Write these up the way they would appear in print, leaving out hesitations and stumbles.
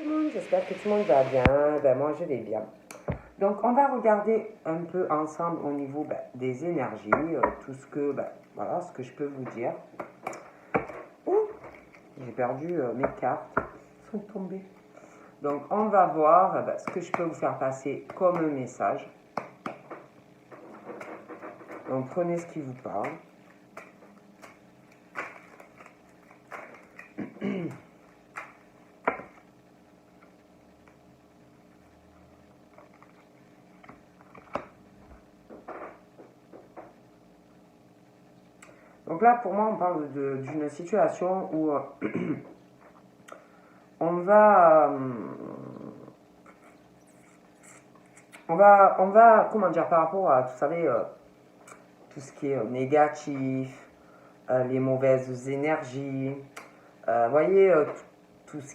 tout le monde, j'espère que tout le monde va bien. Ben, moi, je vais bien. Donc, on va regarder un peu ensemble au niveau des énergies, tout ce que, voilà, ce que je peux vous dire. Ouh, j'ai perdu mes cartes, elles sont tombées. Donc, on va voir ce que je peux vous faire passer comme message. Donc, prenez ce qui vous parle. Donc là, pour moi, on parle d'une situation où on va, comment dire, par rapport à, vous savez, tout ce qui est négatif, les mauvaises énergies, voyez, tout ce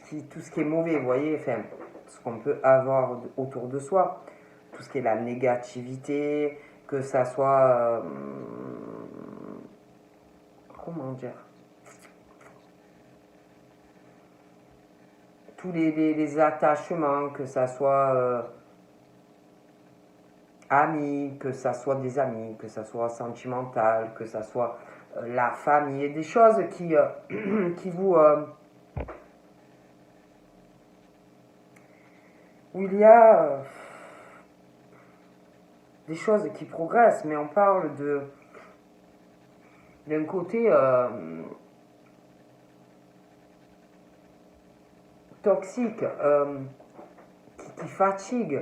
qui est mauvais, vous voyez, enfin, ce qu'on peut avoir autour de soi, tout ce qui est la négativité, que ça soit, comment dire, tous les attachements, que ça soit amis, que ça soit des amis, que ça soit sentimental, que ça soit la famille, et des choses qui vous... où il y a des choses qui progressent, mais on parle d'un côté toxique, qui fatigue,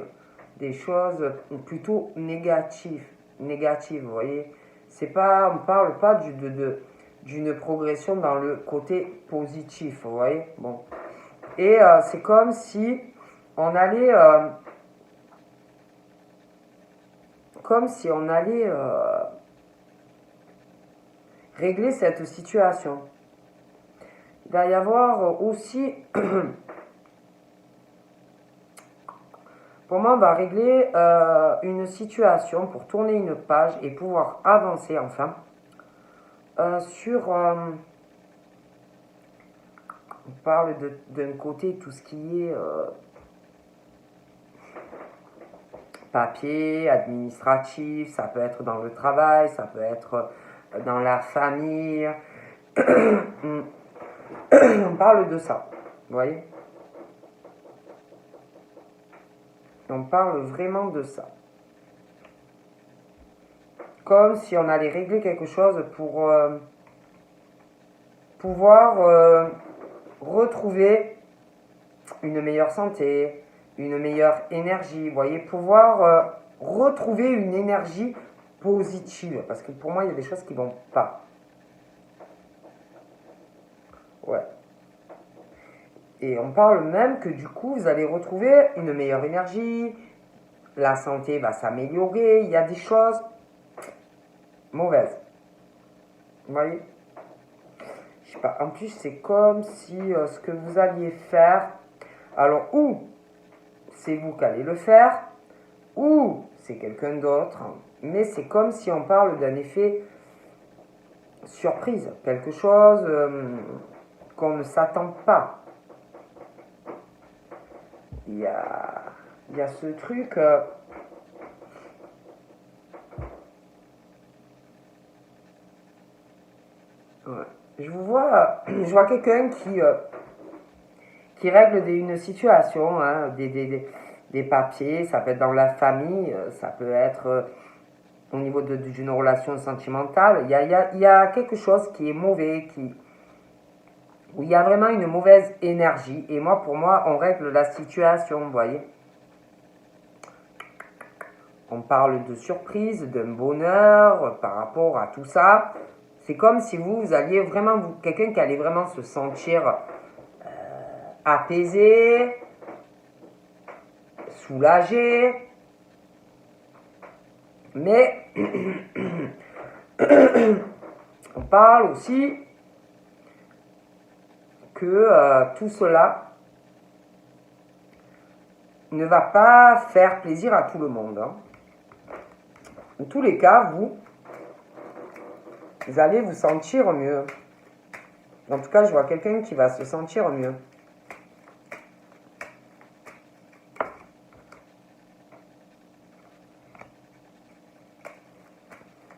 des choses plutôt négatives, vous voyez. C'est pas, on parle pas d'une progression dans le côté positif, vous voyez. Bon. Et c'est comme si on allait, régler cette situation. Il va y avoir aussi, pour moi, on va régler une situation pour tourner une page et pouvoir avancer enfin sur... on parle d'un côté tout ce qui est papier, administratif, ça peut être dans le travail, ça peut être dans la famille. On parle de ça, vous voyez. On parle vraiment de ça. Comme si on allait régler quelque chose pour pouvoir retrouver une meilleure santé, une meilleure énergie, vous voyez, pouvoir retrouver une énergie positive. Parce que pour moi, il y a des choses qui ne vont pas. Ouais. Et on parle même que du coup, vous allez retrouver une meilleure énergie, la santé va s'améliorer, il y a des choses mauvaises. Vous voyez? Je sais pas, en plus, c'est comme si ce que vous alliez faire, alors ou c'est vous qui allez le faire, ou c'est quelqu'un d'autre, mais c'est comme si on parle d'un effet surprise, quelque chose qu'on ne s'attend pas. Il y a ce truc... ouais. Je vois quelqu'un qui règle une situation, hein, des papiers, ça peut être dans la famille, ça peut être au niveau d'une relation sentimentale. Il y a quelque chose qui est mauvais, où il y a vraiment une mauvaise énergie. Et moi, pour moi, on règle la situation, vous voyez. On parle de surprise, d'un bonheur par rapport à tout ça. C'est comme si vous alliez vraiment, quelqu'un qui allait vraiment se sentir apaisé, soulagé. Mais on parle aussi que tout cela ne va pas faire plaisir à tout le monde. Hein. En tous les cas, vous allez vous sentir mieux. En tout cas, je vois quelqu'un qui va se sentir mieux.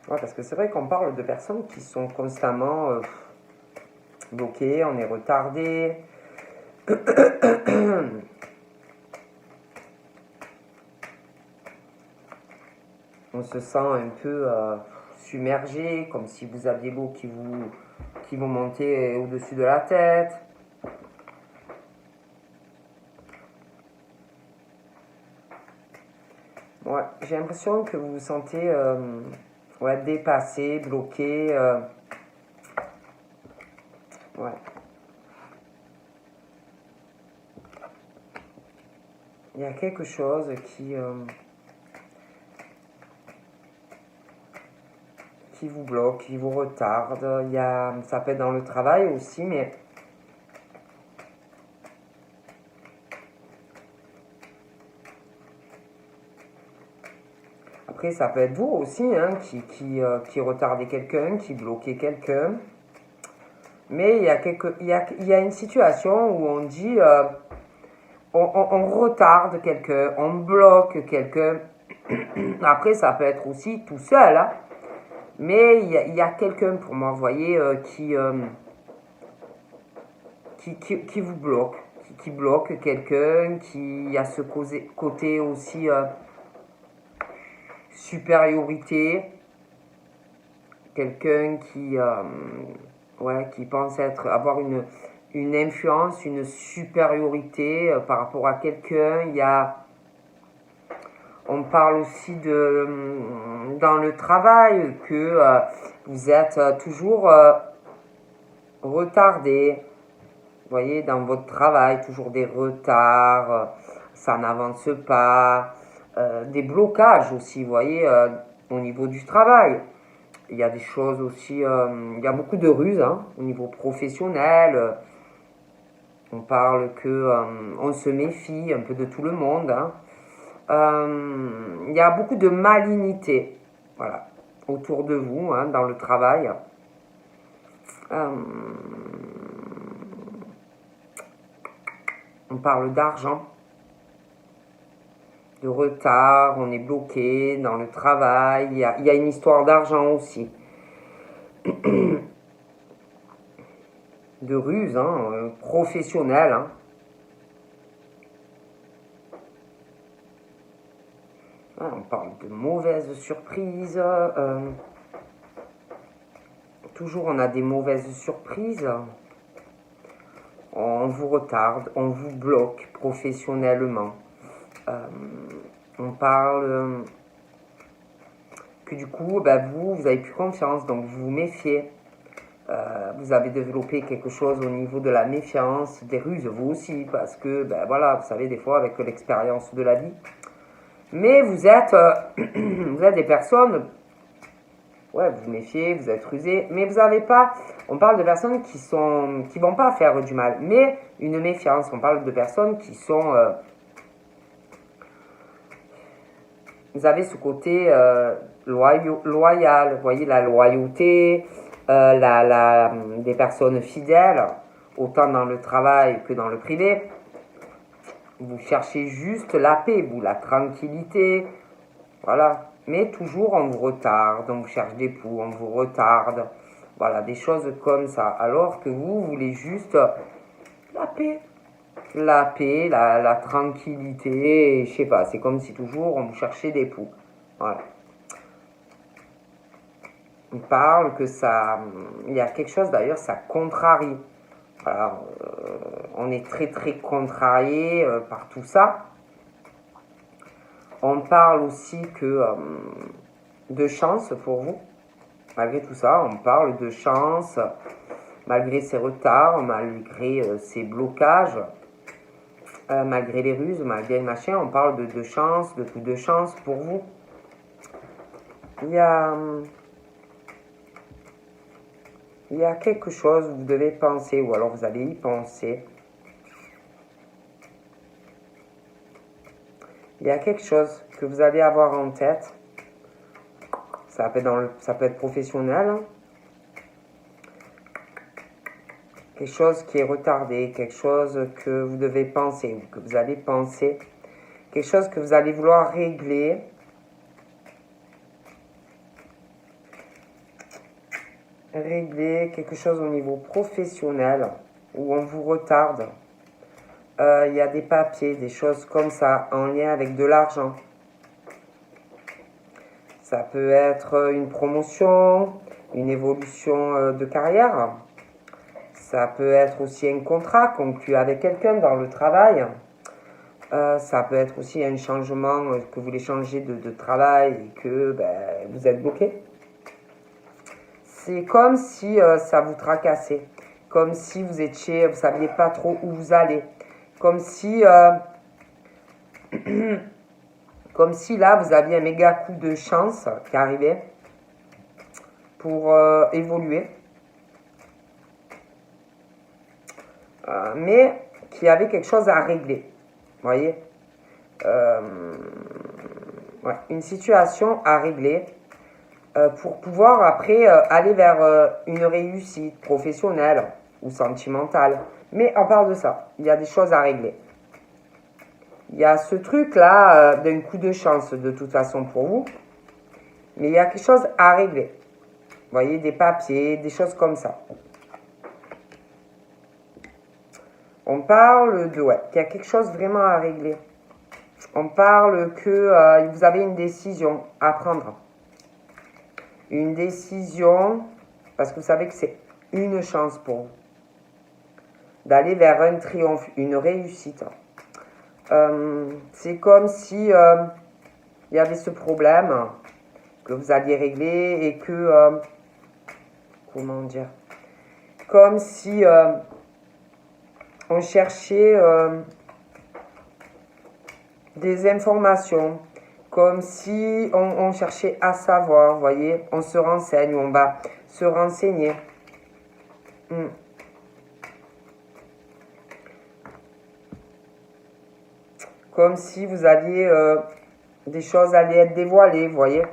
Ouais, parce que c'est vrai qu'on parle de personnes qui sont constamment bloquées, on est retardé. On se sent un peu submergé, comme si vous aviez l'eau qui vous montait au-dessus de la tête. Ouais, j'ai l'impression que vous vous sentez ouais, dépassé, bloqué. Ouais. Il y a quelque chose qui vous bloque, qui vous retarde. Ça peut être dans le travail aussi, mais après, ça peut être vous aussi hein, qui retardez quelqu'un, qui bloquez quelqu'un. Mais il y a une situation où on dit on retarde quelqu'un, on bloque quelqu'un. Après, ça peut être aussi tout seul. Hein. Mais il y a quelqu'un pour moi, vous voyez, qui vous bloque. Qui bloque quelqu'un, qui a ce côté aussi supériorité. Quelqu'un qui pense avoir une influence, une supériorité par rapport à quelqu'un. On parle aussi dans le travail que vous êtes toujours retardé. Vous voyez, dans votre travail, toujours des retards, ça n'avance pas, des blocages aussi, vous voyez, au niveau du travail. Il y a des choses aussi, il y a beaucoup de ruses hein, au niveau professionnel. On parle que on se méfie un peu de tout le monde. Hein. Il y a beaucoup de malignité, voilà, autour de vous, hein, dans le travail. On parle d'argent, de retard, on est bloqué dans le travail. Il y a une histoire d'argent aussi. De ruse, hein, professionnelle. Hein. On parle de mauvaises surprises. Toujours on a des mauvaises surprises. On vous retarde, on vous bloque professionnellement. On parle que du coup, vous avez plus confiance, donc vous vous méfiez. Vous avez développé quelque chose au niveau de la méfiance, des ruses, vous aussi, parce que, voilà, vous savez, des fois, avec l'expérience de la vie. Mais vous êtes des personnes, ouais, vous vous méfiez, vous êtes rusés, mais vous n'avez pas, on parle de personnes qui vont pas faire du mal, mais une méfiance, on parle de personnes qui sont, vous avez ce côté loyal, vous voyez, la loyauté, des personnes fidèles, autant dans le travail que dans le privé. Vous cherchez juste la paix, la tranquillité, voilà. Mais toujours on vous retarde, on vous cherche des poux, on vous retarde, voilà, des choses comme ça. Alors que vous voulez juste la paix. La paix, la tranquillité, je sais pas, c'est comme si toujours on vous cherchait des poux. Voilà. On parle que il y a quelque chose d'ailleurs, ça contrarie. Alors, on est très très contrarié par tout ça. On parle aussi que de chance pour vous. Malgré tout ça, on parle de chance, malgré ces retards, malgré ces blocages, malgré les ruses, malgré le machin, on parle de chance, de tout de chance pour vous. Il y a quelque chose que vous devez penser, ou alors vous allez y penser. Il y a quelque chose que vous allez avoir en tête. Ça peut être professionnel. Hein. Quelque chose qui est retardé, quelque chose que vous devez penser, ou que vous allez penser. Quelque chose que vous allez vouloir régler. régler quelque chose au niveau professionnel où on vous retarde. Il y a des papiers, des choses comme ça en lien avec de l'argent. Ça peut être une promotion, une évolution de carrière. Ça peut être aussi un contrat conclu avec quelqu'un dans le travail. Ça peut être aussi un changement, que vous voulez changer de travail et que vous êtes bloqué. C'est comme si ça vous tracassait, comme si vous ne saviez pas trop où vous allez, comme si là vous aviez un méga coup de chance qui arrivait pour évoluer, mais qui avait quelque chose à régler, vous voyez, ouais, une situation à régler pour pouvoir après aller vers une réussite professionnelle ou sentimentale. Mais on parle de ça, il y a des choses à régler. Il y a ce truc-là d'un coup de chance de toute façon pour vous, mais il y a quelque chose à régler. Vous voyez, des papiers, des choses comme ça. On parle de, ouais, qu'il y a quelque chose vraiment à régler. On parle que vous avez une décision à prendre. Une décision, parce que vous savez que c'est une chance pour vous. D'aller vers un triomphe, une réussite. C'est comme si il y avait ce problème que vous alliez régler et que, comment dire, comme si on cherchait des informations, comme si on cherchait à savoir, vous voyez, on se renseigne, on va se renseigner. Comme si vous alliez, des choses allaient être dévoilées, vous voyez,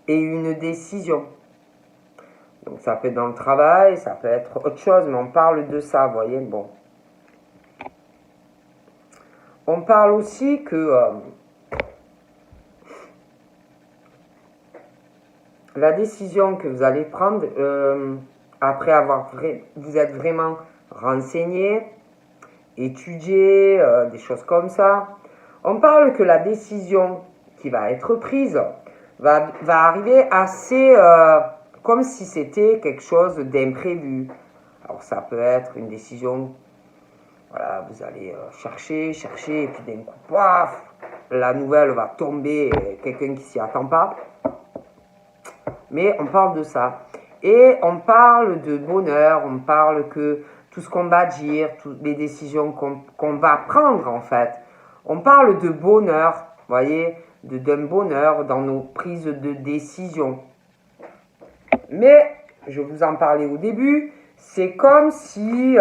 et une décision. Donc ça peut être dans le travail, ça peut être autre chose, mais on parle de ça, vous voyez, bon. On parle aussi que la décision que vous allez prendre, après avoir vous êtes vraiment renseigné, étudié, des choses comme ça, on parle que la décision qui va être prise va arriver assez comme si c'était quelque chose d'imprévu. Alors ça peut être une décision, voilà, vous allez chercher, et puis d'un coup, paf, la nouvelle va tomber, quelqu'un qui s'y attend pas. Mais on parle de ça. Et on parle de bonheur, on parle que tout ce qu'on va dire, toutes les décisions qu'on va prendre en fait, on parle de bonheur, vous voyez, d'un bonheur dans nos prises de décision. Mais, je vous en parlais au début, c'est comme si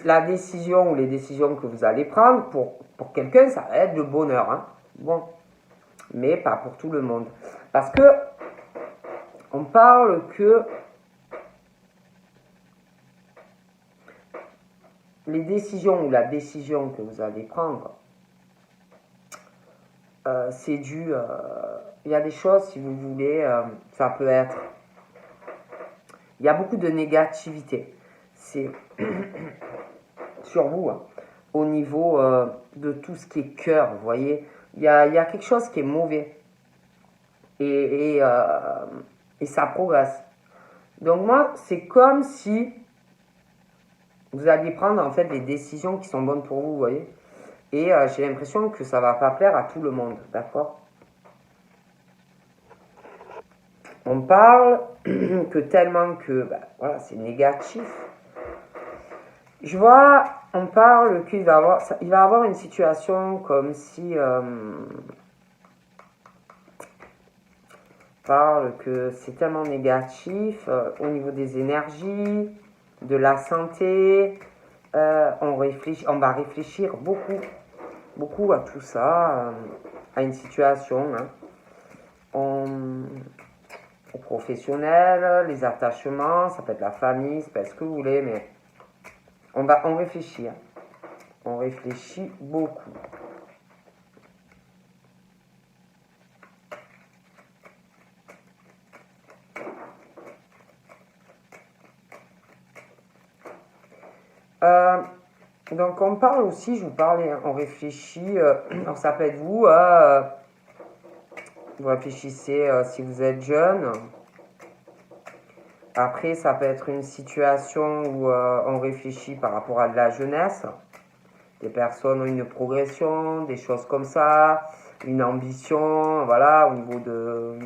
la décision ou les décisions que vous allez prendre, pour quelqu'un, ça va être le bonheur. Hein. Bon, mais pas pour tout le monde. Parce que on parle que les décisions ou la décision que vous allez prendre, c'est dû... il y a des choses, si vous voulez, ça peut être... Il y a beaucoup de négativité. C'est sur vous, hein, au niveau de tout ce qui est cœur, vous voyez. Il y a quelque chose qui est mauvais. Et ça progresse. Donc moi, c'est comme si vous alliez prendre en fait des décisions qui sont bonnes pour vous, vous voyez. Et j'ai l'impression que ça ne va pas plaire à tout le monde, d'accord? On parle que tellement que, voilà, c'est négatif. Je vois, on parle qu'il va avoir une situation comme si... parle que c'est tellement négatif au niveau des énergies, de la santé. On va réfléchir beaucoup à tout ça, à une situation, hein. Au professionnel, les attachements, ça peut être la famille, ça peut être ce que vous voulez, mais on réfléchit. Hein. On réfléchit beaucoup. Euh, donc on parle aussi, je vous parlais, hein, on réfléchit, alors ça peut être vous, vous réfléchissez si vous êtes jeune. Après, ça peut être une situation où on réfléchit par rapport à de la jeunesse. Des personnes ont une progression, des choses comme ça, une ambition, voilà, au niveau de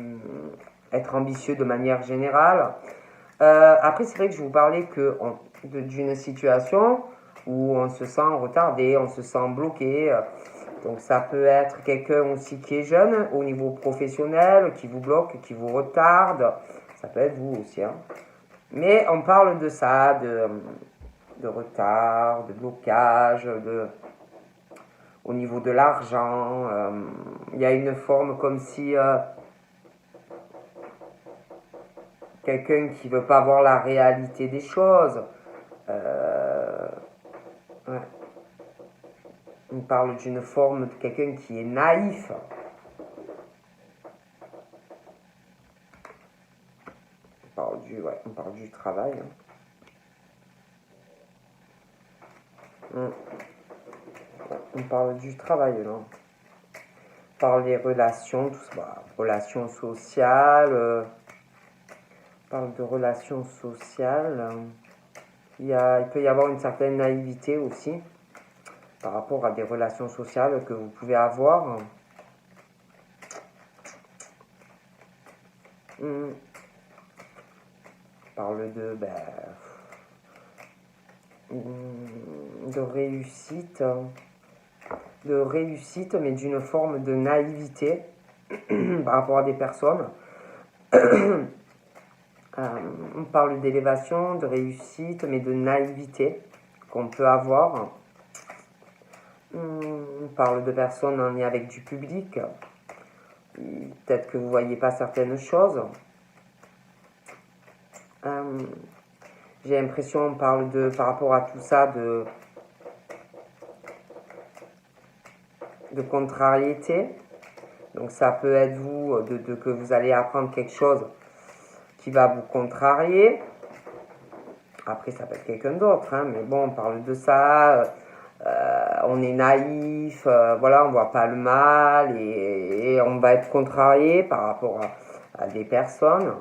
être ambitieux de manière générale. Après, c'est vrai que je vous parlais d'une situation où on se sent retardé, on se sent bloqué. Donc ça peut être quelqu'un aussi qui est jeune au niveau professionnel, qui vous bloque, qui vous retarde. Ça peut être vous aussi, hein. Mais on parle de ça, de retard, de blocage, au niveau de l'argent. Il y a une forme comme si quelqu'un qui ne veut pas voir la réalité des choses. Ouais. On parle d'une forme de quelqu'un qui est naïf. On parle du travail. Hein. On parle du travail, non? On parle des relations, tout ça. Relations sociales. On parle de relations sociales. Il peut y avoir une certaine naïveté aussi par rapport à des relations sociales que vous pouvez avoir. On parle de réussite, mais d'une forme de naïveté par rapport à des personnes. On parle d'élévation, de réussite, mais de naïveté qu'on peut avoir. On parle de personnes en lien avec du public. Peut-être que vous ne voyez pas certaines choses. J'ai l'impression, on parle par rapport à tout ça, de contrariété. Donc ça peut être vous, que vous allez apprendre quelque chose qui va vous contrarier. Après, ça peut être quelqu'un d'autre, hein, mais bon, on parle de ça. On est naïf, voilà, on voit pas le mal et on va être contrarié par rapport à des personnes.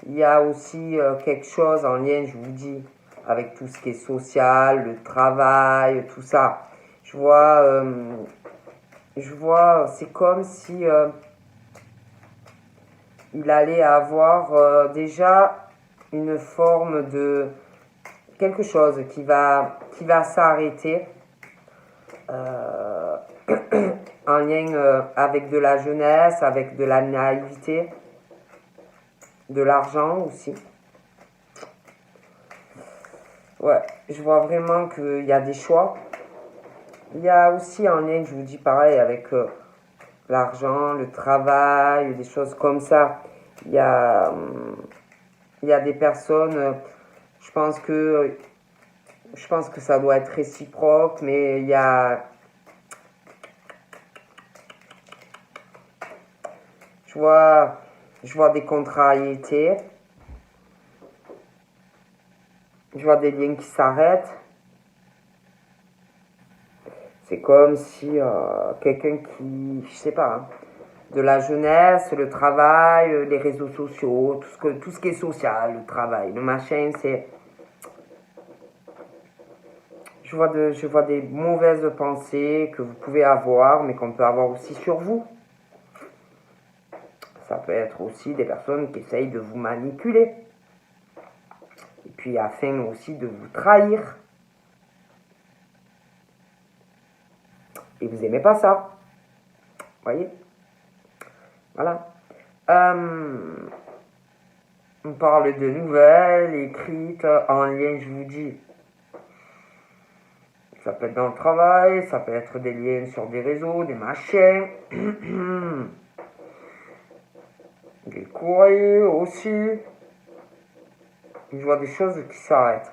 Il y a aussi quelque chose en lien, je vous dis, avec tout ce qui est social, le travail, tout ça. Je vois, c'est comme si il allait avoir déjà une forme de quelque chose qui va s'arrêter en lien avec de la jeunesse, avec de la naïveté, de l'argent aussi. Ouais, je vois vraiment qu'il y a des choix. Il y a aussi un lien, je vous dis pareil, avec l'argent, le travail, des choses comme ça. Il y a des personnes, je pense que ça doit être réciproque, mais je vois des contrariétés. Je vois des liens qui s'arrêtent. C'est comme si quelqu'un qui, je sais pas, hein, de la jeunesse, le travail, les réseaux sociaux, tout ce qui est social, le travail, le machin, c'est... Je vois des mauvaises pensées que vous pouvez avoir, mais qu'on peut avoir aussi sur vous. Ça peut être aussi des personnes qui essayent de vous manipuler. Et puis afin aussi de vous trahir. Et vous n'aimez pas ça. Voyez? Voilà. On parle de nouvelles écrites en lien, je vous dis. Ça peut être dans le travail, ça peut être des liens sur des réseaux, des machins. Des courriers aussi. Je vois des choses qui s'arrêtent.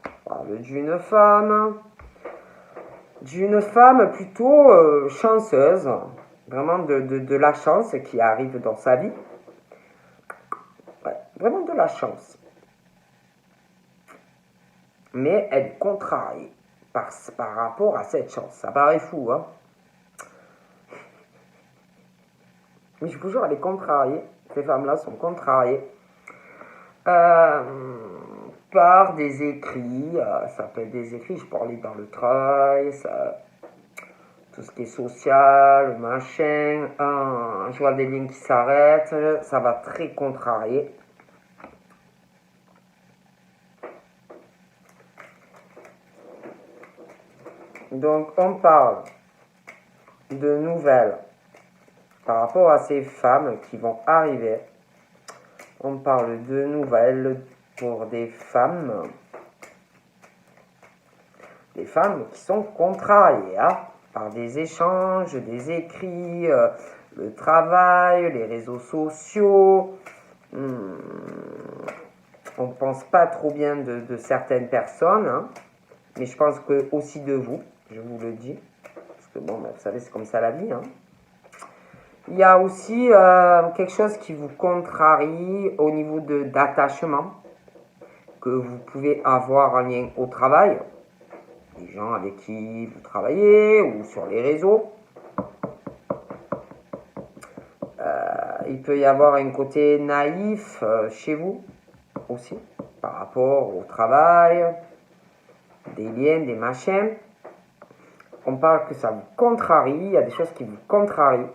On parle d'une femme. D'une femme plutôt chanceuse. Vraiment de la chance qui arrive dans sa vie. Ouais, vraiment de la chance. mais elle est contrariée par rapport à cette chance. Ça paraît fou, hein? Mais je vous jure, elle est contrariée. Ces femmes-là sont contrariées par des écrits. Ça peut être des écrits, je parlais dans le travail, tout ce qui est social, machin. Je vois des lignes qui s'arrêtent. Ça va très contrarier. Donc, on parle de nouvelles par rapport à ces femmes qui vont arriver. On parle de nouvelles pour des femmes qui sont contrariées par des échanges, des écrits, le travail, les réseaux sociaux. On ne pense pas trop bien de certaines personnes, hein, mais je pense que aussi de vous, je vous le dis. Parce que bon, vous savez, c'est comme ça la vie, hein. Il y a aussi quelque chose qui vous contrarie au niveau d'attachement que vous pouvez avoir en lien au travail, des gens avec qui vous travaillez ou sur les réseaux. Il peut y avoir un côté naïf chez vous aussi par rapport au travail, des liens, des machins. On parle que ça vous contrarie, il y a des choses qui vous contrarient.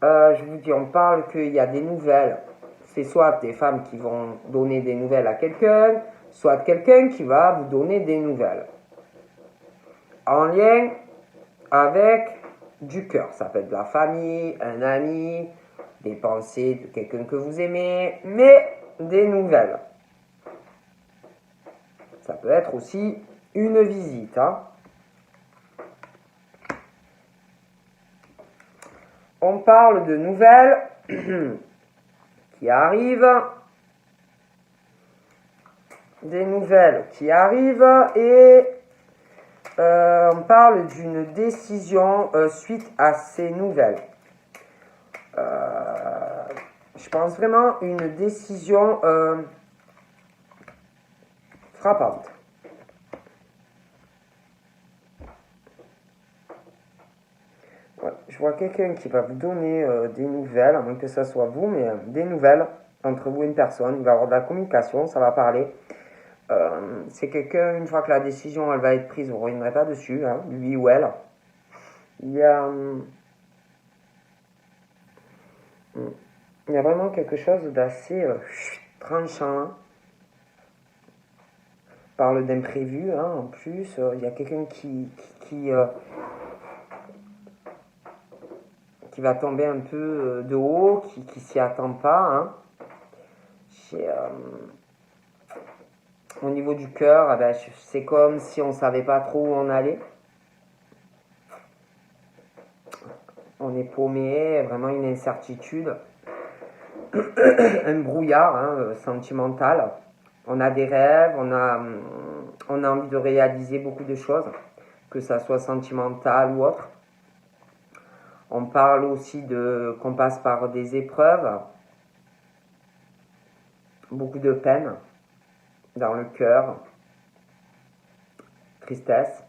Je vous dis, on parle qu'il y a des nouvelles. C'est soit des femmes qui vont donner des nouvelles à quelqu'un, soit quelqu'un qui va vous donner des nouvelles. En lien avec du cœur. Ça peut être de la famille, un ami, des pensées de quelqu'un que vous aimez, mais des nouvelles. Ça peut être aussi une visite, hein. On parle de nouvelles qui arrivent, des nouvelles qui arrivent et on parle d'une décision suite à ces nouvelles. Je pense vraiment une décision frappante. Ouais, je vois quelqu'un qui va vous donner des nouvelles, à moins que ce soit vous, mais des nouvelles entre vous et une personne. Il va y avoir de la communication, ça va parler. C'est quelqu'un, une fois que la décision elle va être prise, vous ne reviendrez pas dessus, hein, lui ou elle. Il y a vraiment quelque chose d'assez tranchant. Parle d'imprévu, hein, en plus. Il y a quelqu'un qui va tomber un peu de haut, qui s'y attend pas. Hein. Au niveau du cœur, c'est comme si on ne savait pas trop où on allait. On est paumé, vraiment une incertitude, un brouillard sentimental. On a des rêves, on a envie de réaliser beaucoup de choses, que ça soit sentimental ou autre. On parle aussi qu'on passe par des épreuves, beaucoup de peine dans le cœur, tristesse,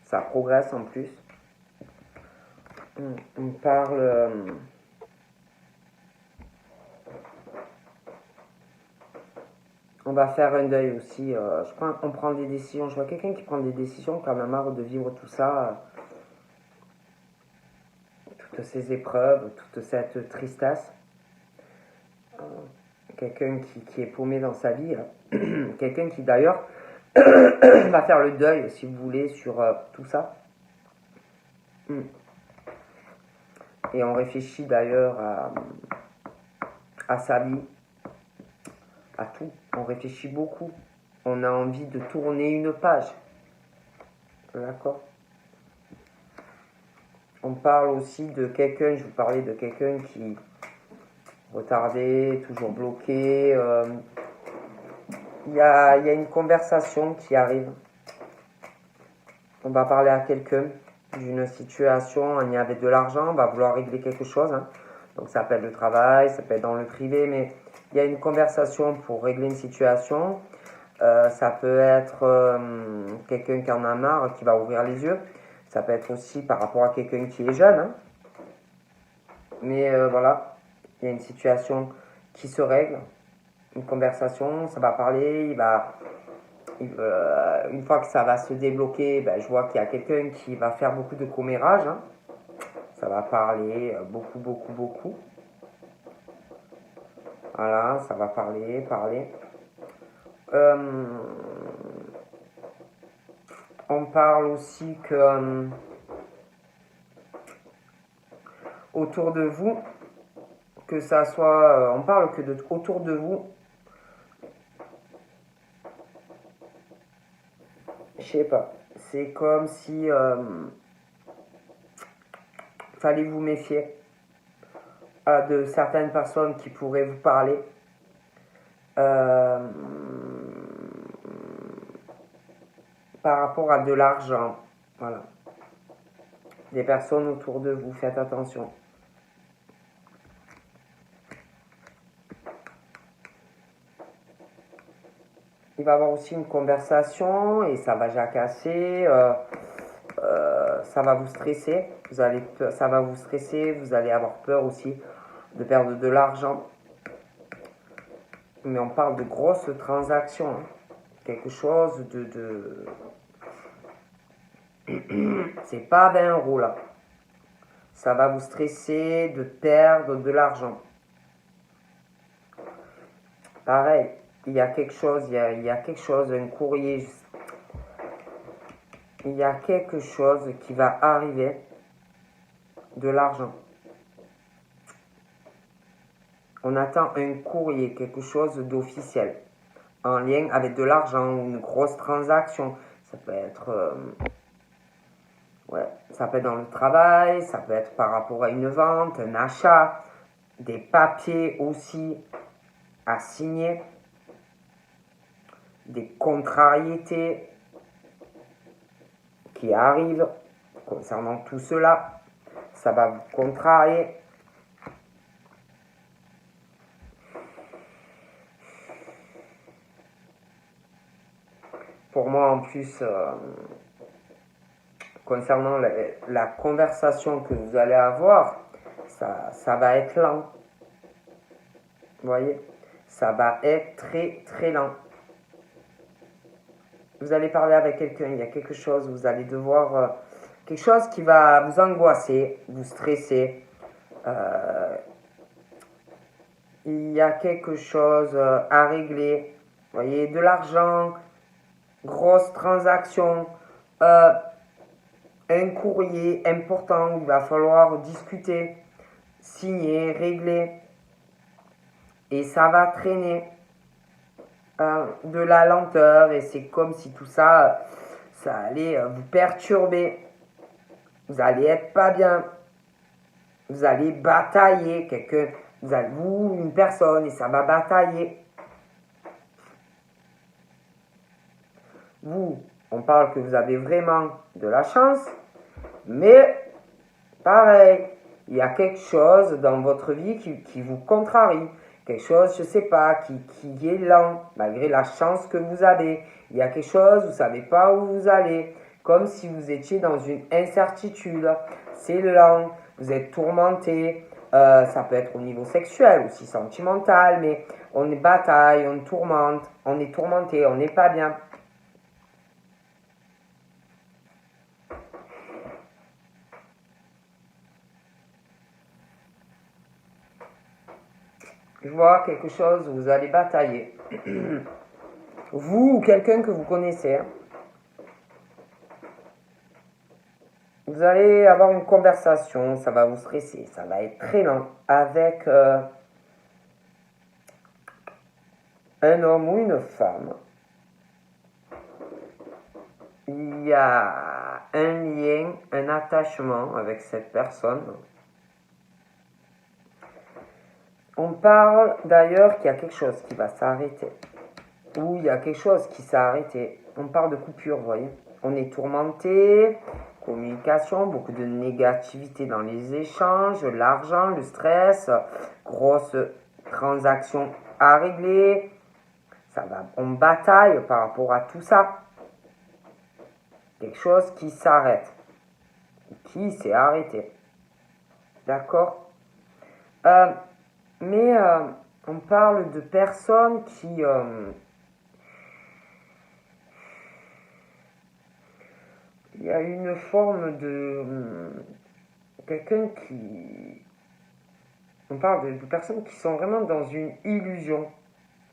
ça progresse en plus. On parle on va faire un deuil aussi. On prend des décisions. Je vois quelqu'un qui prend des décisions quand même marre de vivre tout ça, toutes ces épreuves, toute cette tristesse. Quelqu'un qui est paumé dans sa vie. Quelqu'un qui d'ailleurs va faire le deuil, si vous voulez, sur tout ça. Et on réfléchit d'ailleurs à sa vie, à tout. On réfléchit beaucoup. On a envie de tourner une page. D'accord? On parle aussi de quelqu'un, je vous parlais de quelqu'un qui retardé, toujours bloqué. Il y a une conversation qui arrive. On va parler à quelqu'un d'une situation, on y avait de l'argent, on va vouloir régler quelque chose. Hein. Donc ça peut être le travail, ça peut être dans le privé, mais il y a une conversation pour régler une situation. Ça peut être quelqu'un qui en a marre, qui va ouvrir les yeux. Ça peut être aussi par rapport à quelqu'un qui est jeune, hein. Mais voilà, il y a une situation qui se règle, une conversation, ça va parler, une fois que ça va se débloquer, ben, je vois qu'il y a quelqu'un qui va faire beaucoup de commérage, hein. Ça va parler beaucoup, beaucoup, beaucoup. Voilà, ça va parler, parler. On parle aussi que autour de vous, que ça soit, on parle que autour de vous, je sais pas, c'est comme si fallait vous méfier de certaines personnes qui pourraient vous parler. Par rapport à de l'argent, voilà. Des personnes autour de vous, faites attention. Il va y avoir aussi une conversation et ça va jacasser, ça va vous stresser, ça va vous stresser, vous allez avoir peur aussi de perdre de l'argent. Mais on parle de grosses transactions, hein. Quelque chose de... C'est pas 20 euros là. Ça va vous stresser de perdre de l'argent. Pareil, il y a quelque chose, il y a quelque chose, un courrier. Il y a quelque chose qui va arriver, de l'argent. On attend un courrier, quelque chose d'officiel, en lien avec de l'argent ou une grosse transaction. Ça peut être, ça peut être dans le travail, ça peut être par rapport à une vente, un achat, des papiers aussi à signer, des contrariétés qui arrivent concernant tout cela. Ça va vous contrarier. Pour moi, en plus, concernant la conversation que vous allez avoir, ça va être lent. Vous voyez? Ça va être très, très lent. Vous allez parler avec quelqu'un, il y a quelque chose, vous allez devoir... quelque chose qui va vous angoisser, vous stresser. Il y a quelque chose à régler. Vous voyez, de l'argent, grosse transaction, un courrier important où il va falloir discuter, signer, régler. Et ça va traîner de la lenteur et c'est comme si tout ça, ça allait vous perturber. Vous allez être pas bien. Vous allez batailler quelqu'un. Vous, une personne, et ça va batailler. Vous, on parle que vous avez vraiment de la chance, mais pareil, il y a quelque chose dans votre vie qui vous contrarie. Quelque chose, je ne sais pas, qui est lent, malgré la chance que vous avez. Il y a quelque chose, vous ne savez pas où vous allez, comme si vous étiez dans une incertitude. C'est lent, vous êtes tourmenté, ça peut être au niveau sexuel, aussi sentimental, mais on est bataille, on tourmente, on est tourmenté, on n'est pas bien. Je vois quelque chose où vous allez batailler. Vous ou quelqu'un que vous connaissez. Hein. Vous allez avoir une conversation, ça va vous stresser, ça va être très lent avec un homme ou une femme. Il y a un lien, un attachement avec cette personne. On parle d'ailleurs qu'il y a quelque chose qui va s'arrêter. Ou il y a quelque chose qui s'est arrêté. On parle de coupure, vous voyez. On est tourmenté, communication, beaucoup de négativité dans les échanges, l'argent, le stress, grosse transaction à régler. On bataille par rapport à tout ça. Quelque chose qui s'arrête, qui s'est arrêté. D'accord? Mais on parle de personnes qui... il y a une forme de... quelqu'un qui... On parle de personnes qui sont vraiment dans une illusion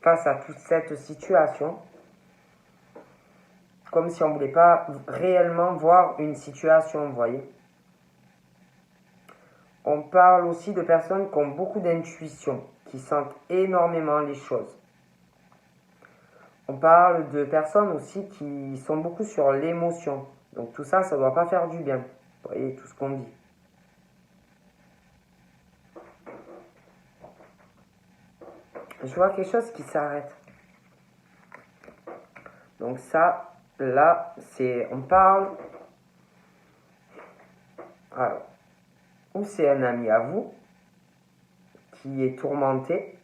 face à toute cette situation. Comme si on ne voulait pas réellement voir une situation, vous voyez. On parle aussi de personnes qui ont beaucoup d'intuition, qui sentent énormément les choses. On parle de personnes aussi qui sont beaucoup sur l'émotion. Donc tout ça, ça ne doit pas faire du bien. Vous voyez tout ce qu'on dit. Je vois quelque chose qui s'arrête. Donc ça, là, on parle... Alors, ou c'est un ami à vous qui est tourmenté,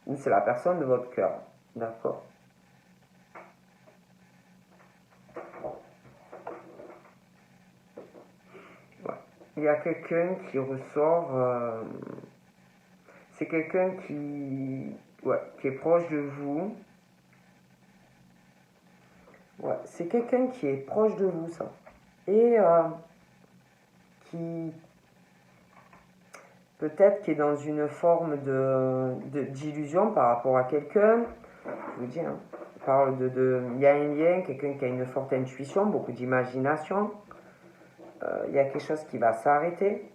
ou c'est la personne de votre cœur. D'accord? Ouais. Il y a quelqu'un qui ressort... c'est quelqu'un qui est proche de vous. Ouais, c'est quelqu'un qui est proche de vous, ça. Et qui... peut-être qui est dans une forme d'illusion par rapport à quelqu'un. Je vous dis, hein, il y a un lien, quelqu'un qui a une forte intuition, beaucoup d'imagination. Il y a quelque chose qui va s'arrêter.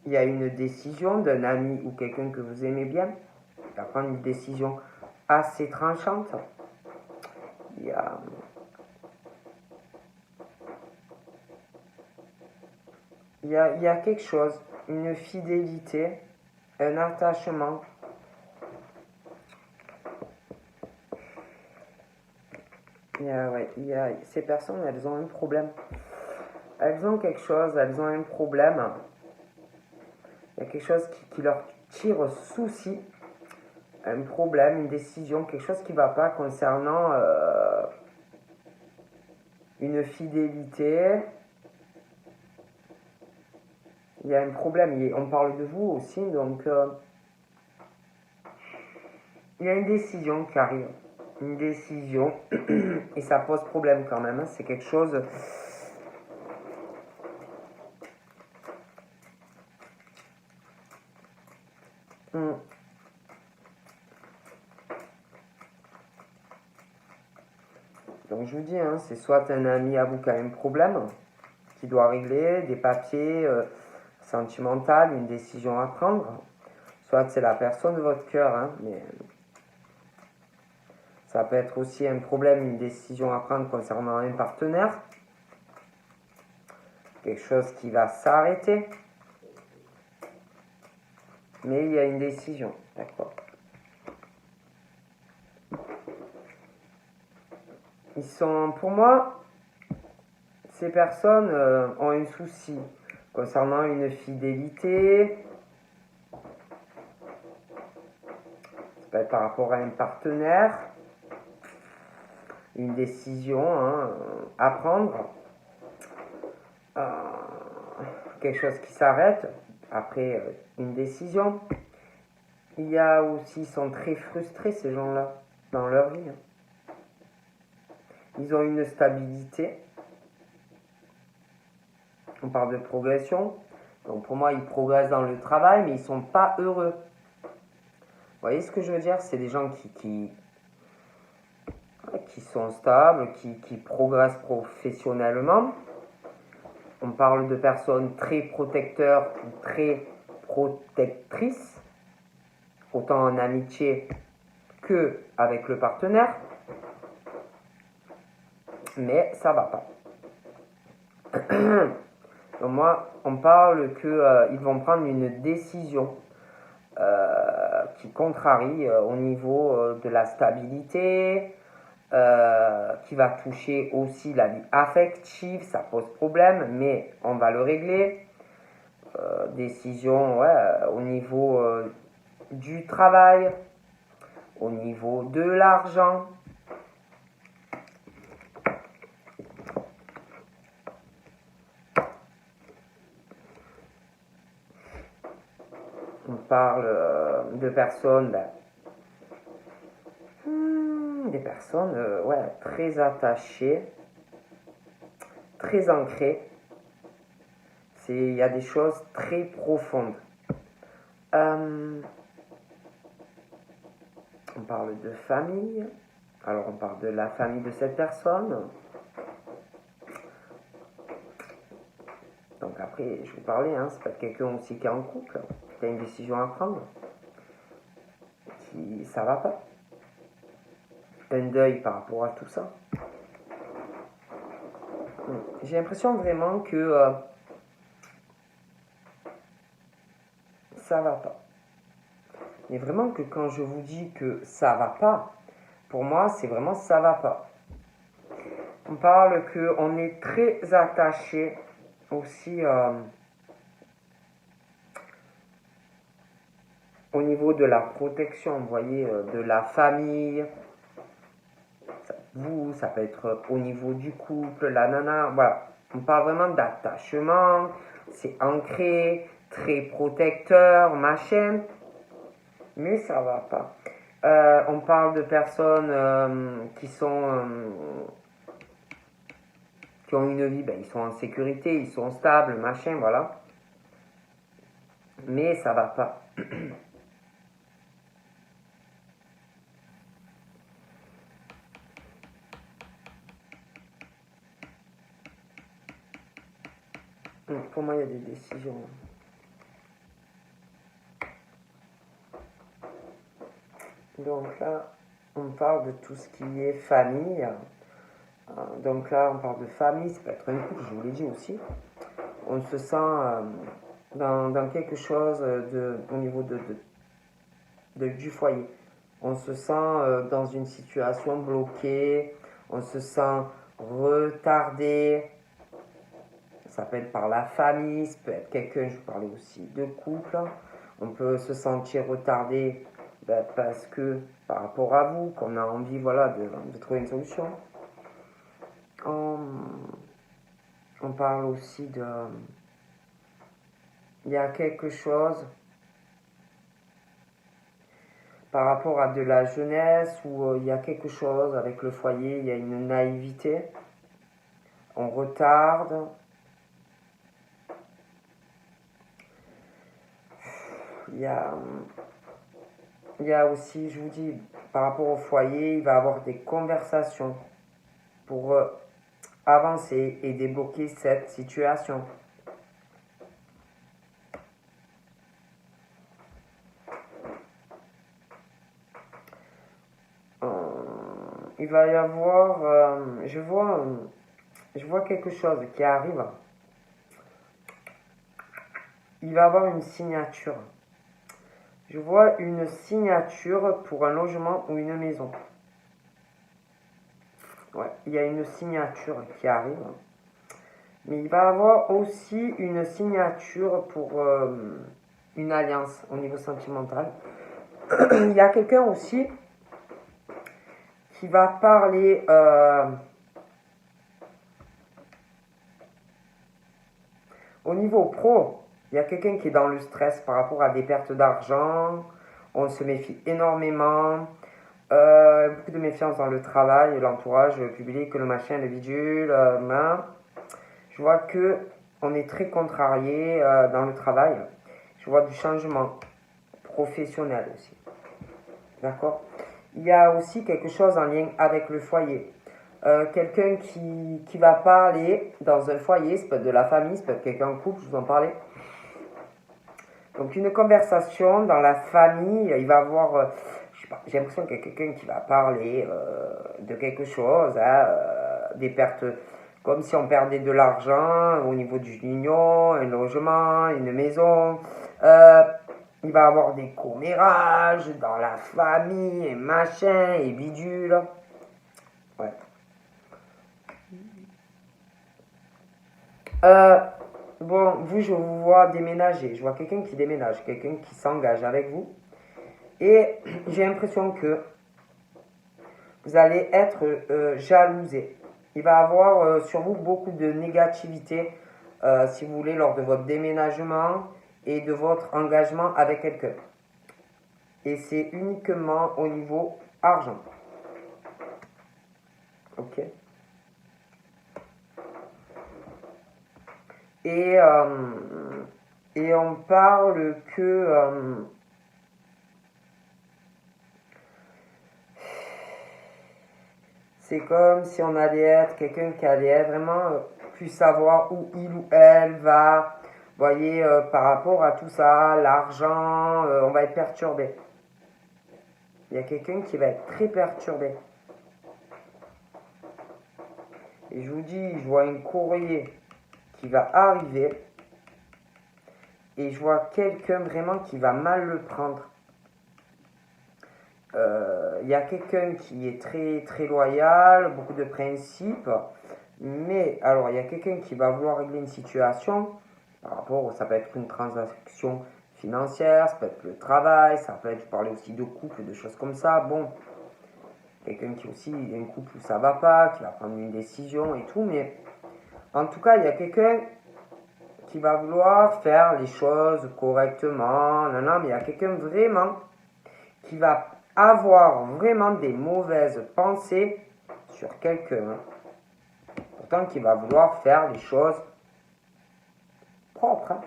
Il y a une décision d'un ami ou quelqu'un que vous aimez bien. Il va prendre une décision assez tranchante. Il y a... Il y a quelque chose, une fidélité, un attachement. Ces personnes, elles ont un problème. Elles ont quelque chose, elles ont un problème. Il y a quelque chose qui leur tire souci. Un problème, une décision, quelque chose qui ne va pas concernant une fidélité. Il y a un problème, on parle de vous aussi, donc il y a une décision qui arrive. Une décision, et ça pose problème quand même, hein. C'est quelque chose... Donc je vous dis, hein, c'est soit un ami à vous qui a un problème, qui doit régler, des papiers sentimentaux, une décision à prendre, soit c'est la personne de votre cœur, hein, mais ça peut être aussi un problème, une décision à prendre concernant un partenaire, quelque chose qui va s'arrêter, mais il y a une décision, d'accord. Pour moi, ces personnes ont un souci concernant une fidélité. Ça peut être par rapport à un partenaire, une décision à prendre, quelque chose qui s'arrête après une décision. Il y a aussi, ils sont très frustrés ces gens-là dans leur vie. Ils ont une stabilité. On parle de progression. Donc pour moi, ils progressent dans le travail, mais ils ne sont pas heureux. Vous voyez ce que je veux dire? C'est des gens qui sont stables, qui progressent professionnellement. On parle de personnes très protecteurs, très protectrices, autant en amitié que avec le partenaire. Mais ça va pas. Donc moi, on parle qu'ils vont prendre une décision qui contrarie au niveau de la stabilité, qui va toucher aussi la vie affective, ça pose problème, mais on va le régler. Décision au niveau du travail, au niveau de l'argent. On parle de personnes, des personnes ouais, très attachées, très ancrées. Il y a des choses très profondes. On parle de famille. Alors on parle de la famille de cette personne. Donc après, je vous parlais, hein, c'est pas quelqu'un aussi qui est en couple, qui a une décision à prendre, qui ça va pas. Un deuil par rapport à tout ça. J'ai l'impression vraiment que ça va pas. Mais vraiment que quand je vous dis que ça va pas, pour moi, c'est vraiment ça va pas. On parle qu'on est très attaché aussi au niveau de la protection, vous voyez, de la famille. Vous, ça peut être au niveau du couple, la nana, voilà. On parle vraiment d'attachement, c'est ancré, très protecteur, machin. Mais ça va pas. On parle de personnes qui ont une vie, ben, ils sont en sécurité, ils sont stables, machin, voilà. Mais ça va pas. Pour moi, il y a des décisions. Donc là, on parle de tout ce qui est famille. Donc là, on parle de famille, ça peut être un couple, je vous l'ai dit aussi. On se sent dans quelque chose au niveau du foyer. On se sent dans une situation bloquée, on se sent retardé. Ça peut être par la famille, ça peut être quelqu'un, je vous parlais aussi de couple. On peut se sentir retardé parce que par rapport à vous, qu'on a envie voilà, de trouver une solution. On parle aussi de... Il y a quelque chose par rapport à de la jeunesse où il y a quelque chose avec le foyer, il y a une naïveté. On retarde. Il y a aussi, je vous dis, par rapport au foyer, il va y avoir des conversations pour avancer et débloquer cette situation. Il va y avoir, je vois quelque chose qui arrive. Il va y avoir une signature. Je vois une signature pour un logement ou une maison. Ouais, il y a une signature qui arrive. Mais il va y avoir aussi une signature pour une alliance au niveau sentimental. Il y a quelqu'un aussi qui va parler au niveau pro. Il y a quelqu'un qui est dans le stress par rapport à des pertes d'argent. On se méfie énormément. Beaucoup de méfiance dans le travail, l'entourage, le public, le machin, le bidule. Je vois que on est très contrarié dans le travail. Je vois du changement professionnel aussi. D'accord? Il y a aussi quelque chose en lien avec le foyer. Quelqu'un qui va parler dans un foyer, ça peut être de la famille, ça peut être quelqu'un en couple, je vous en parlais. Donc une conversation dans la famille, il va avoir, j'ai l'impression qu'il y a quelqu'un qui va parler de quelque chose, hein, des pertes, comme si on perdait de l'argent au niveau d'une union, un logement, une maison. Il va y avoir des commérages dans la famille, et machin, et bidule. Ouais. Bon, vous, je vous vois déménager. Je vois quelqu'un qui déménage, quelqu'un qui s'engage avec vous. Et j'ai l'impression que vous allez être jalousé. Il va y avoir sur vous beaucoup de négativité, si vous voulez, lors de votre déménagement et de votre engagement avec quelqu'un. Et c'est uniquement au niveau argent. Ok. Et, et on parle que c'est comme si on allait être quelqu'un qui allait vraiment plus savoir où il ou elle va. Vous voyez, par rapport à tout ça, l'argent, on va être perturbé. Il y a quelqu'un qui va être très perturbé. Et je vous dis, je vois un courrier qui va arriver. Et je vois quelqu'un vraiment qui va mal le prendre. Il y a quelqu'un qui est très très loyal, beaucoup de principes. Mais alors, il y a quelqu'un qui va vouloir régler une situation par rapport, ça peut être une transaction financière, ça peut être le travail, ça peut être, je parlais aussi de couple, de choses comme ça. Bon, quelqu'un qui aussi, il y a un couple où ça va pas, qui va prendre une décision et tout, mais en tout cas, il y a quelqu'un qui va vouloir faire les choses correctement, non, mais il y a quelqu'un vraiment qui va avoir vraiment des mauvaises pensées sur quelqu'un, pourtant qui va vouloir faire les choses propres, hein.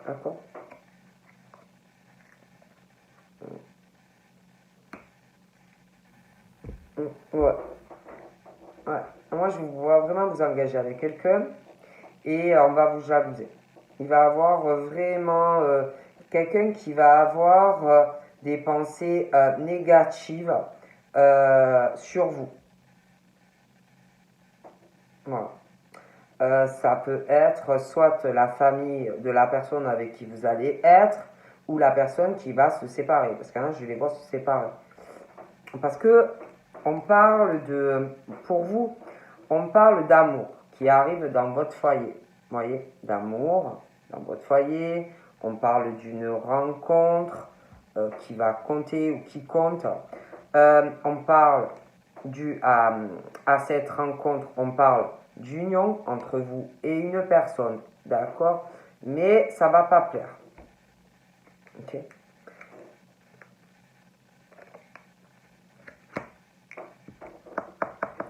D'accord? Ouais. Ouais. Moi, je vous vois vraiment vous engager avec quelqu'un et on va vous jalouser. Il va avoir vraiment quelqu'un qui va avoir des pensées négatives sur vous. Voilà. Ça peut être soit la famille de la personne avec qui vous allez être ou la personne qui va se séparer. Parce que là, je les vois se séparer. Parce que on parle de, pour vous, on parle d'amour qui arrive dans votre foyer. Vous voyez, d'amour dans votre foyer. On parle d'une rencontre qui va compter ou qui compte. On parle à cette rencontre, on parle d'union entre vous et une personne, d'accord? Mais ça va pas plaire. Ok?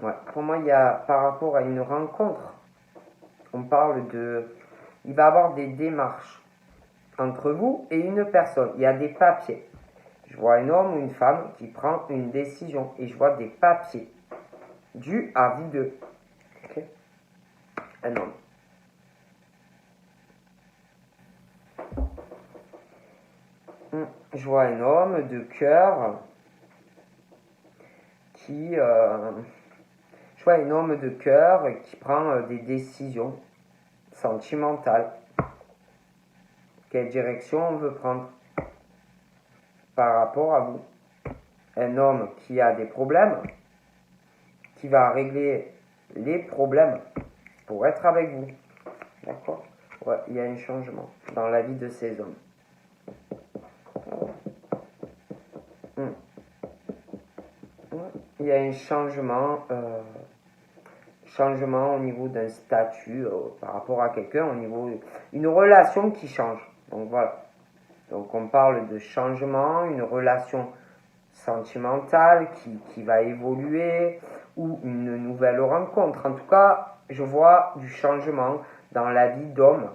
Ouais. Pour moi, il y a par rapport à une rencontre, on parle de, il va y avoir des démarches entre vous et une personne. Il y a des papiers. Je vois un homme ou une femme qui prend une décision et je vois des papiers dus à vous deux. Ok? Un homme. Je vois un homme de cœur qui, je vois un homme de cœur qui prend des décisions sentimentales. Quelle direction on veut prendre par rapport à vous? Un homme qui a des problèmes, qui va régler les problèmes pour être avec vous. D'accord? Ouais, il y a un changement dans la vie de ces hommes. Ouais, il y a un changement au niveau d'un statut par rapport à quelqu'un, au niveau une relation qui change. Donc voilà. Donc on parle de changement, une relation sentimentale qui va évoluer ou une nouvelle rencontre. En tout cas, je vois du changement dans la vie d'hommes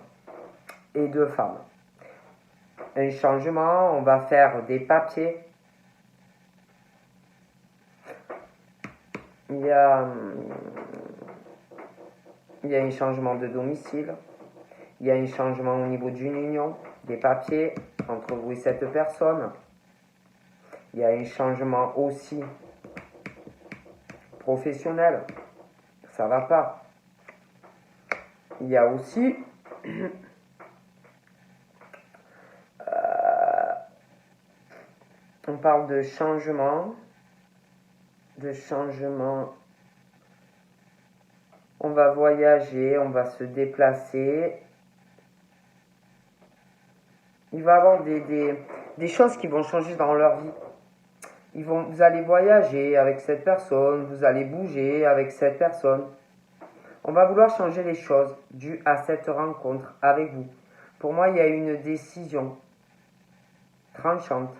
et de femmes. Un changement, on va faire des papiers. Il y a un changement de domicile. Il y a un changement au niveau d'une union, des papiers entre vous et cette personne. Il y a un changement aussi professionnel. Ça va pas. Il y a aussi on parle de changement. On va voyager, on va se déplacer. Il va y avoir des choses qui vont changer dans leur vie. Vous allez voyager avec cette personne, vous allez bouger avec cette personne. On va vouloir changer les choses dues à cette rencontre avec vous. Pour moi, il y a une décision tranchante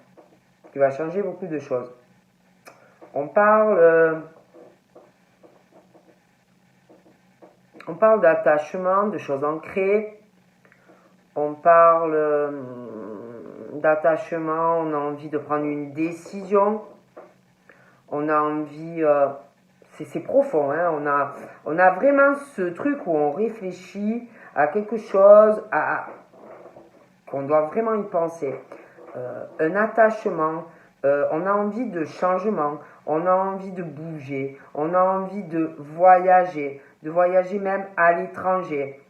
qui va changer beaucoup de choses. On parle d'attachement, de choses ancrées. On parle d'attachement, on a envie de prendre une décision. On a envie, c'est profond, hein, on a vraiment ce truc où on réfléchit à quelque chose, qu'on doit vraiment y penser. Un attachement, on a envie de changement, on a envie de bouger, on a envie de voyager même à l'étranger.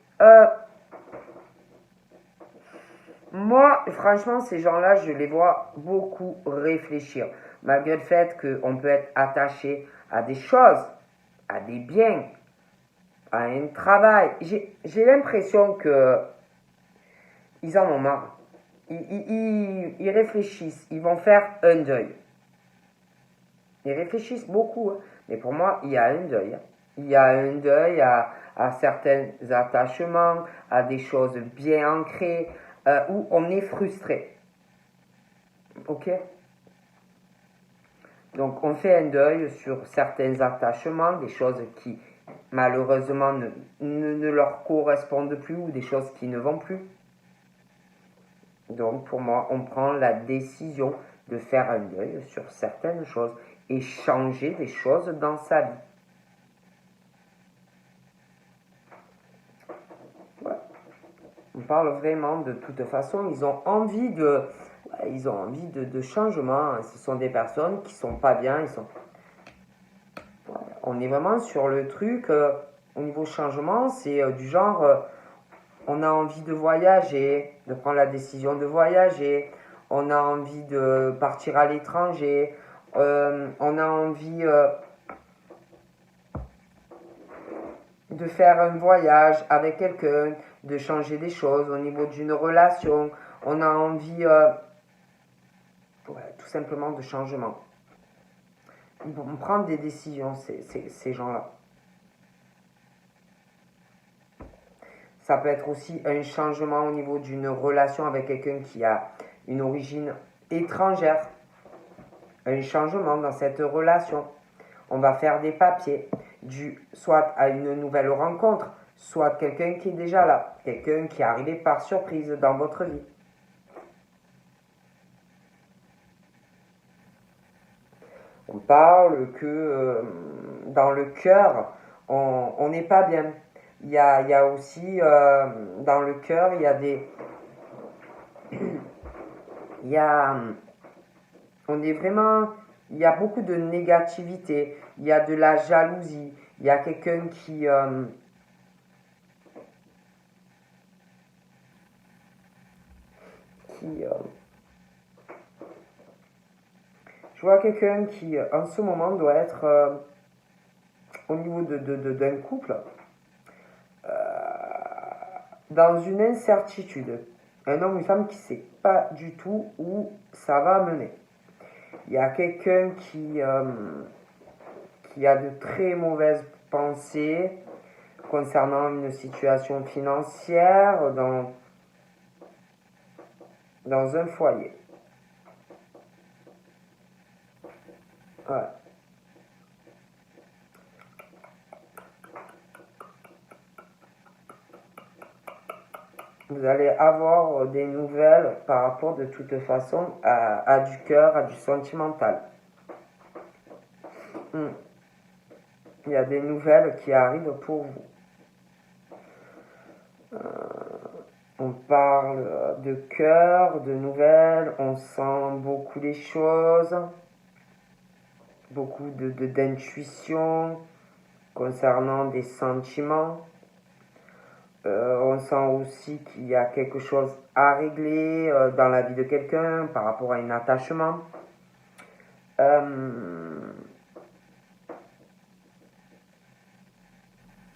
Moi, franchement, ces gens-là, je les vois beaucoup réfléchir. Malgré le fait qu'on peut être attaché à des choses, à des biens, à un travail. J'ai l'impression qu'ils en ont marre. Ils réfléchissent, ils vont faire un deuil. Ils réfléchissent beaucoup, hein. Mais pour moi, il y a un deuil. Il y a un deuil à certains attachements, à des choses bien ancrées, où on est frustré. Ok? Donc on fait un deuil sur certains attachements, des choses qui malheureusement ne leur correspondent plus ou des choses qui ne vont plus. Donc pour moi, on prend la décision de faire un deuil sur certaines choses et changer des choses dans sa vie. Ouais. On parle vraiment de toute façon, ils ont envie de changement. Ce sont des personnes qui sont pas bien, on est vraiment sur le truc, au niveau changement, c'est du genre, on a envie de voyager, de prendre la décision de voyager, on a envie de partir à l'étranger, on a envie de faire un voyage avec quelqu'un, de changer des choses au niveau d'une relation, on a envie tout simplement de changement. Ils vont prendre des décisions, ces gens-là. Ça peut être aussi un changement au niveau d'une relation avec quelqu'un qui a une origine étrangère. Un changement dans cette relation. On va faire des papiers dû soit à une nouvelle rencontre, soit quelqu'un qui est déjà là, quelqu'un qui est arrivé par surprise dans votre vie. On parle que dans le cœur, on n'est pas bien. Il y a aussi dans le cœur, il y a des... on est vraiment... Il y a beaucoup de négativité, il y a de la jalousie, il y a quelqu'un qui... je vois quelqu'un qui, en ce moment, doit être au niveau d'un couple dans une incertitude. Un homme ou une femme qui ne sait pas du tout où ça va mener. Il y a quelqu'un qui a de très mauvaises pensées concernant une situation financière dans un foyer. Ouais. Vous allez avoir des nouvelles par rapport de toute façon à du cœur, à du sentimental. Il y a des nouvelles qui arrivent pour vous. On parle de cœur, de nouvelles, on sent beaucoup les choses, beaucoup d'intuition concernant des sentiments. On sent aussi qu'il y a quelque chose à régler dans la vie de quelqu'un par rapport à un attachement.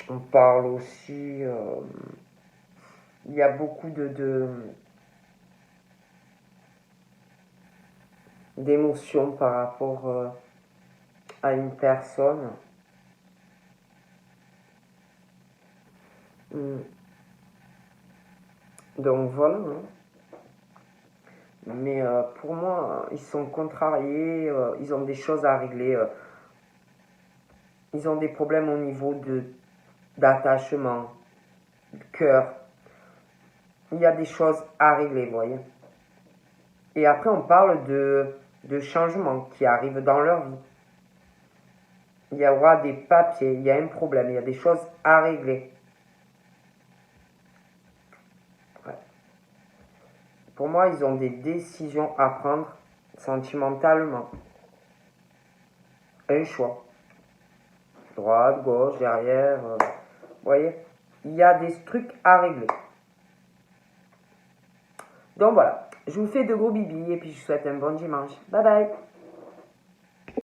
On parle aussi... il y a beaucoup d'émotions par rapport à une personne. Donc voilà. Mais pour moi, ils sont contrariés, ils ont des choses à régler. Ils ont des problèmes au niveau d'attachement, de cœur. Il y a des choses à régler, vous voyez. Et après, on parle de changements qui arrivent dans leur vie. Il y aura des papiers, il y a un problème, il y a des choses à régler. Ouais. Pour moi, ils ont des décisions à prendre sentimentalement. Un choix. Droite, gauche, derrière. Vous voyez, il y a des trucs à régler. Donc voilà, je vous fais de gros bibis et puis je vous souhaite un bon dimanche. Bye bye.